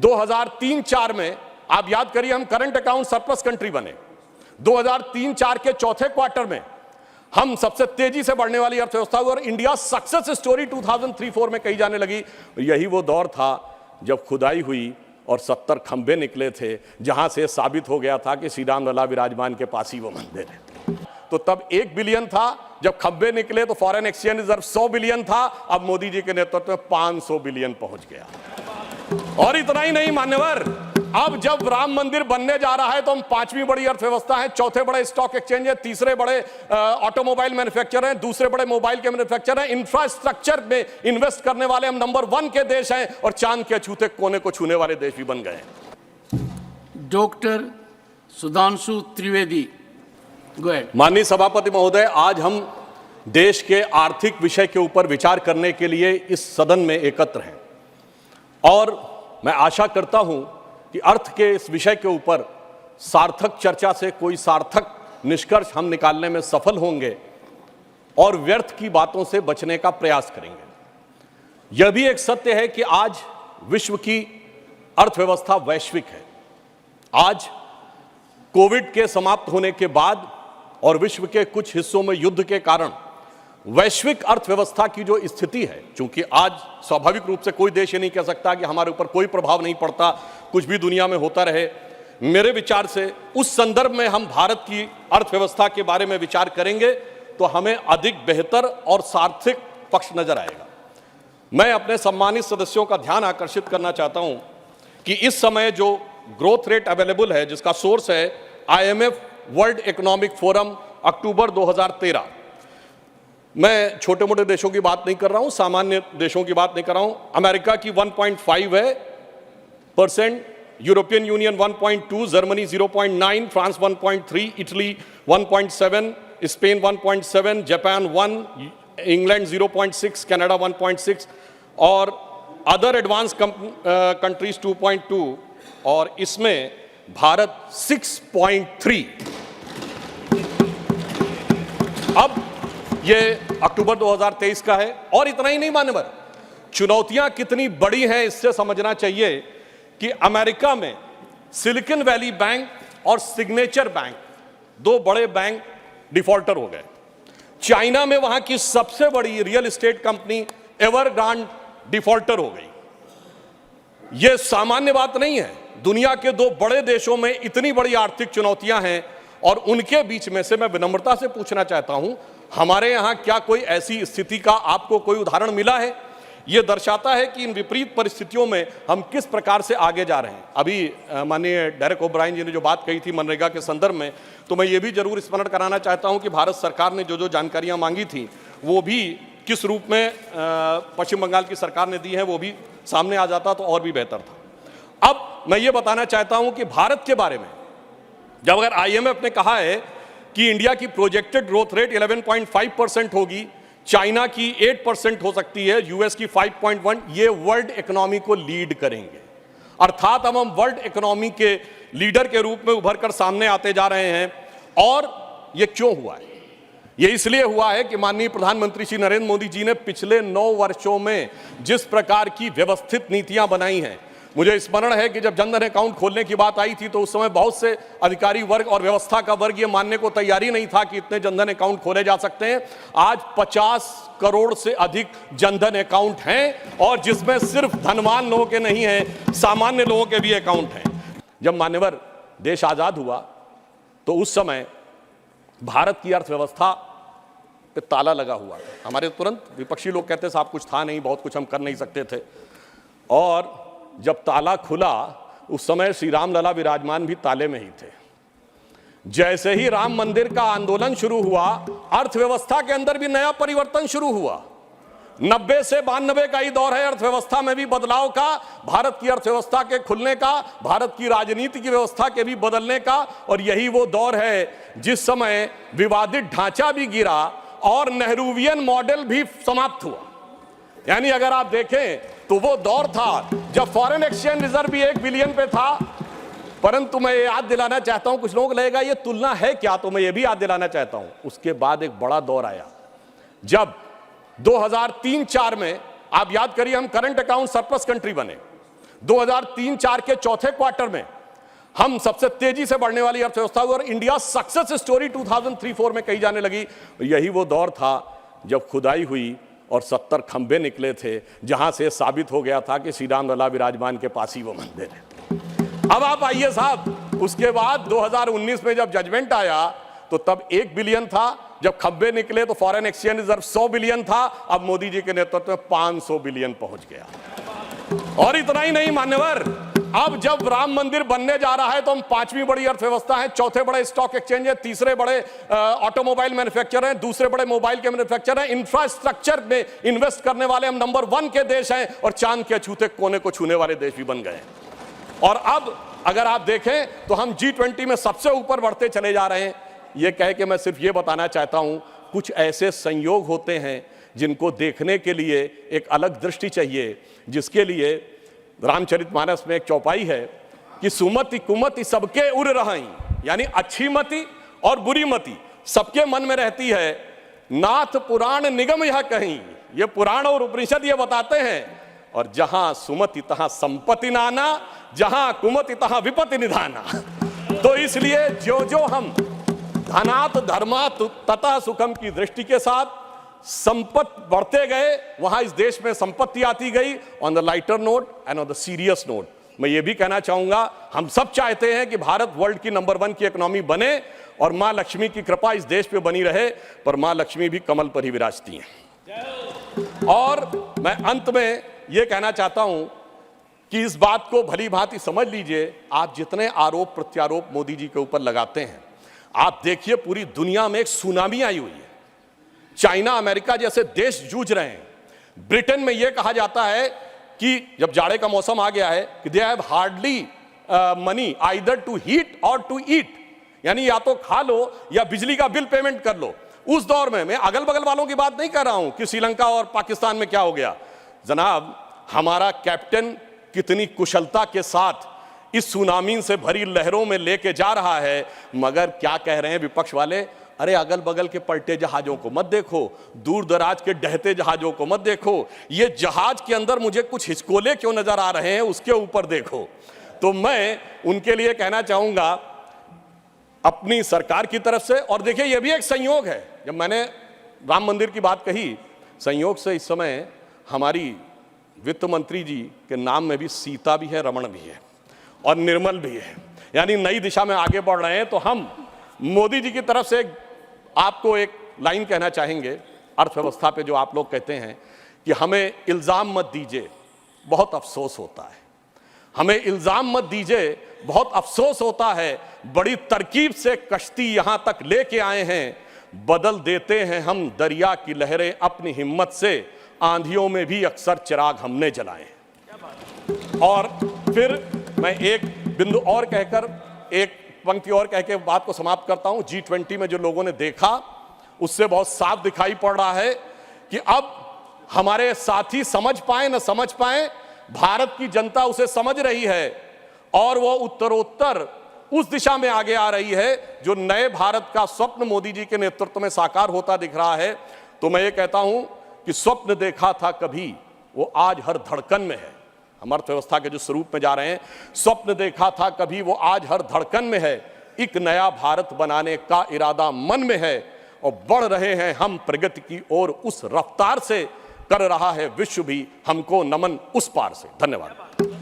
2003-4 में आप याद करिए हम करंट अकाउंट सरप्लस कंट्री बने। 2003-4 के चौथे क्वार्टर में हम सबसे तेजी से बढ़ने वाली अर्थव्यवस्था हुई और इंडिया सक्सेस स्टोरी 2003-4 में कही जाने लगी। यही वो दौर था जब खुदाई हुई और 70 खंबे निकले थे, जहां से साबित हो गया था कि श्री राम लला विराजमान के पास ही वो मंदिर है। तो तब 1 बिलियन था, जब खंबे निकले तो फॉरेन एक्सचेंज रिजर्व 100 बिलियन था, अब मोदी जी के नेतृत्व में 500 बिलियन पहुंच गया। और इतना ही नहीं मान्यवर, अब जब राम मंदिर बनने जा रहा है तो हम 5वीं बड़ी अर्थव्यवस्था है, चौथे बड़े स्टॉक एक्सचेंज है, तीसरे बड़े ऑटोमोबाइल मैन्युफैक्चरर हैं, दूसरे बड़े मोबाइल के मैन्युफैक्चरर हैं, इंफ्रास्ट्रक्चर में इन्वेस्ट करने वाले हम नंबर 1 के देश हैं और चांद के अछूते कोने को छूने वाले देश भी बन गए हैं। Doctor Sudhanshu Trivedi, go ahead. माननीय सभापति महोदय, आज हम देश के आर्थिक विषय के ऊपर विचार करने के लिए इस सदन में एकत्र हैं और मैं आशा करता हूं कि अर्थ के इस विषय के ऊपर सार्थक चर्चा से कोई सार्थक निष्कर्ष हम निकालने में सफल होंगे और व्यर्थ की बातों से बचने का प्रयास करेंगे। यह भी एक सत्य है कि आज विश्व की अर्थव्यवस्था वैश्विक है। आज कोविड के समाप्त होने के बाद और विश्व के कुछ हिस्सों में युद्ध के कारण वैश्विक अर्थव्यवस्था की जो स्थिति है, चूंकि आज स्वाभाविक रूप से कोई देश ये नहीं कह सकता कि हमारे ऊपर कोई प्रभाव नहीं पड़ता, कुछ भी दुनिया में होता रहे। मेरे विचार से उस संदर्भ में हम भारत की अर्थव्यवस्था के बारे में विचार करेंगे तो हमें अधिक बेहतर और सार्थक पक्ष नजर आएगा। मैं अपने सम्मानित सदस्यों का ध्यान आकर्षित करना चाहता हूं कि इस समय जो ग्रोथ रेट अवेलेबल है, जिसका सोर्स है IMF वर्ल्ड इकोनॉमिक फोरम अक्टूबर 2013। मैं छोटे मोटे देशों की बात नहीं कर रहा हूं, सामान्य देशों की बात नहीं कर रहा हूं। अमेरिका की 1.5 है %, European union 1.2, Germany 0.9, France 1.3, Italy 1.7, Spain 1.7, Japan 1, England 0.6, Canada 1.6 और अदर एडवांस कंट्रीज 2.2 और इसमें भारत 6.3। अब ये अक्टूबर 2023 का है और इतना ही नहीं मान्यवर, चुनौतियां कितनी बड़ी हैं इससे समझना चाहिए कि अमेरिका में सिलिकॉन वैली बैंक और सिग्नेचर बैंक, 2 बड़े बैंक डिफॉल्टर हो गए। चाइना में वहां की सबसे बड़ी रियल एस्टेट कंपनी एवरग्रांड डिफॉल्टर हो गई। यह सामान्य बात नहीं है। दुनिया के 2 बड़े देशों में इतनी बड़ी आर्थिक चुनौतियां हैं और उनके बीच में से मैं विनम्रता से पूछना चाहता हूं, हमारे यहां क्या कोई ऐसी स्थिति का आपको कोई उदाहरण मिला है? यह दर्शाता है कि इन विपरीत परिस्थितियों में हम किस प्रकार से आगे जा रहे हैं। अभी माननीय डेरेक ओब्रायन जी ने जो बात कही थी मनरेगा के संदर्भ में, तो मैं ये भी जरूर स्मरण कराना चाहता हूं कि भारत सरकार ने जो जानकारियां मांगी थी वो भी किस रूप में पश्चिम बंगाल की सरकार ने दी है, वो भी सामने आ जाता तो और भी बेहतर था। अब मैं ये बताना चाहता हूं कि भारत के बारे में जब अगर IMF ने कहा है कि इंडिया की प्रोजेक्टेड ग्रोथ रेट 11.5% होगी, चाइना की 8% हो सकती है, यूएस की 5.1, ये वर्ल्ड इकोनॉमी को लीड करेंगे। अर्थात अब हम वर्ल्ड इकोनॉमी के लीडर के रूप में उभर कर सामने आते जा रहे हैं। और ये क्यों हुआ है? ये इसलिए हुआ है कि माननीय प्रधानमंत्री श्री नरेंद्र मोदी जी ने पिछले 9 वर्षों में जिस प्रकार की व्यवस्थित नीतियां बनाई हैं। मुझे स्मरण है कि जब जनधन अकाउंट खोलने की बात आई थी तो उस समय बहुत से अधिकारी वर्ग और व्यवस्था का वर्ग ये मानने को तैयारी नहीं था कि इतने जनधन अकाउंट खोले जा सकते हैं। आज 50 करोड़ से अधिक जनधन अकाउंट हैं और जिसमें सिर्फ धनवान लोगों के नहीं हैं, सामान्य लोगों के भी अकाउंट हैं। जब मान्यवर देश आजाद हुआ तो उस समय भारत की अर्थव्यवस्था पे ताला लगा हुआ था। हमारे तुरंत विपक्षी लोग कहते साहब कुछ था नहीं, बहुत कुछ हम कर नहीं सकते थे। और जब ताला खुला उस समय श्री राम लला विराजमान भी ताले में ही थे। जैसे ही राम मंदिर का आंदोलन शुरू हुआ, अर्थव्यवस्था के अंदर भी नया परिवर्तन शुरू हुआ। 90 से 92 का ही दौर है अर्थव्यवस्था में भी बदलाव का, भारत की अर्थव्यवस्था के खुलने का, भारत की राजनीति की व्यवस्था के भी बदलने का। और यही वो दौर है जिस समय विवादित ढांचा भी गिरा और नेहरूवियन मॉडल भी समाप्त हुआ। यानी अगर आप देखें तो वो दौर था जब फॉरेन एक्सचेंज रिजर्व भी 1 बिलियन पे था। परंतु मैं ये याद दिलाना चाहता हूं, कुछ लोग लगेगा ये तुलना है क्या, तो मैं ये भी याद दिलाना चाहता हूं, उसके बाद एक बड़ा दौर आया जब 2003-4 में आप याद करिए हम करंट अकाउंट सरप्लस कंट्री बने। 2003-4 के चौथे क्वार्टर में हम सबसे तेजी से बढ़ने वाली अर्थव्यवस्था हुई और इंडिया सक्सेस स्टोरी 2003-4 में कही जाने लगी। यही वो दौर था जब खुदाई हुई और 70 खंबे निकले थे, जहां से साबित हो गया था कि श्री राम लला विराजमान के पास ही वो मंदिर है। अब आप आइए साहब, उसके बाद 2019 में जब जजमेंट आया तो तब 1 बिलियन था, जब खंबे निकले तो फॉरेन एक्सचेंज रिजर्व 100 बिलियन था, अब मोदी जी के नेतृत्व में 500 बिलियन पहुंच गया। और इतना ही नहीं मान्यवर, अब जब राम मंदिर बनने जा रहा है तो हम 5वीं बड़ी अर्थव्यवस्था है, चौथे बड़े स्टॉक एक्सचेंज है, तीसरे बड़े ऑटोमोबाइल मैन्युफैक्चरर हैं, दूसरे बड़े मोबाइल के मैन्युफैक्चरर हैं, इंफ्रास्ट्रक्चर में इन्वेस्ट करने वाले हम नंबर 1 के देश हैं और चांद के अछूते कोने को छूने वाले देश भी बन गए। और अब अगर आप देखें तो हम G20 में सबसे ऊपर बढ़ते चले जा रहे हैं। ये कह के मैं सिर्फ ये बताना चाहता हूं, कुछ ऐसे संयोग होते हैं जिनको देखने के लिए एक अलग दृष्टि चाहिए, जिसके लिए रामचरितमानस में एक चौपाई है कि सुमति कुमति सबके उर रही, यानी अच्छी मति और बुरी मति सबके मन में रहती है। नाथ पुराण निगम यह कहीं, ये पुराण और उपनिषद ये बताते हैं, और जहां सुमति तहां संपत्ति नाना, जहां कुमति तहां विपत्ति निधाना। तो इसलिए जो जो हम धनात धर्मात तथा सुखम की दृष्टि के साथ संपत्ति बढ़ते गए, वहां इस देश में संपत्ति आती गई। On the lighter note and on the serious note मैं ये भी कहना चाहूंगा, हम सब चाहते हैं कि भारत वर्ल्ड की नंबर 1 की इकोनॉमी बने और मां लक्ष्मी की कृपा इस देश पे बनी रहे, पर मां लक्ष्मी भी कमल पर ही विराजती हैं। और मैं अंत में ये कहना चाहता हूं कि इस बात को भली भांति समझ लीजिए, आप जितने आरोप प्रत्यारोप मोदी जी के ऊपर लगाते हैं, आप देखिए पूरी दुनिया में एक सुनामी आई हुई है। चाइना अमेरिका जैसे देश जूझ रहे हैं। ब्रिटेन में यह कहा जाता है कि जब जाड़े का मौसम आ गया है कि they have hardly money either to heat और टू ईट, यानी या तो खा लो या बिजली का बिल पेमेंट कर लो। उस दौर में मैं अगल बगल वालों की बात नहीं कर रहा हूं कि श्रीलंका और पाकिस्तान में क्या हो गया। जनाब, हमारा कैप्टन कितनी कुशलता के साथ इस सुनामी से भरी लहरों में लेके जा रहा है, मगर क्या कह रहे हैं विपक्ष वाले, अरे अगल बगल के पलटे जहाजों को मत देखो, दूर दराज के डहते जहाजों को मत देखो, ये जहाज के अंदर मुझे कुछ हिचकोले क्यों नजर आ रहे हैं उसके ऊपर देखो। तो मैं उनके लिए कहना चाहूंगा अपनी सरकार की तरफ से, और देखिए ये भी एक संयोग है, जब मैंने राम मंदिर की बात कही, संयोग से इस समय हमारी वित्त मंत्री जी के नाम में भी सीता भी है, रमण भी है और निर्मल भी है, यानी नई दिशा में आगे बढ़ रहे हैं। तो हम मोदी जी की तरफ से आपको एक लाइन कहना चाहेंगे अर्थव्यवस्था पे, जो आप लोग कहते हैं कि हमें इल्ज़ाम मत दीजिए, बहुत अफसोस होता है। हमें इल्ज़ाम मत दीजिए, बहुत अफसोस होता है। बड़ी तरकीब से कश्ती यहाँ तक लेके आए हैं, बदल देते हैं हम दरिया की लहरें अपनी हिम्मत से, आंधियों में भी अक्सर चिराग हमने जलाए। और फिर मैं एक बिंदु और कहकर, एक पंक्ति और कह के बात को समाप्त करता हूं। G20 में जो लोगों ने देखा उससे बहुत साफ दिखाई पड़ रहा है कि अब हमारे साथी समझ पाए न समझ पाए, भारत की जनता उसे समझ रही है और वो उत्तरोत्तर उस दिशा में आगे आ रही है जो नए भारत का स्वप्न मोदी जी के नेतृत्व में साकार होता दिख रहा है। तो मैं ये कहता हूं कि स्वप्न देखा था कभी, वो आज हर धड़कन में है। हम अर्थव्यवस्था के जो स्वरूप में जा रहे हैं, स्वप्न देखा था कभी, वो आज हर धड़कन में है। एक नया भारत बनाने का इरादा मन में है और बढ़ रहे हैं हम प्रगति की ओर, उस रफ्तार से कर रहा है विश्व भी हमको नमन उस पार से। धन्यवाद।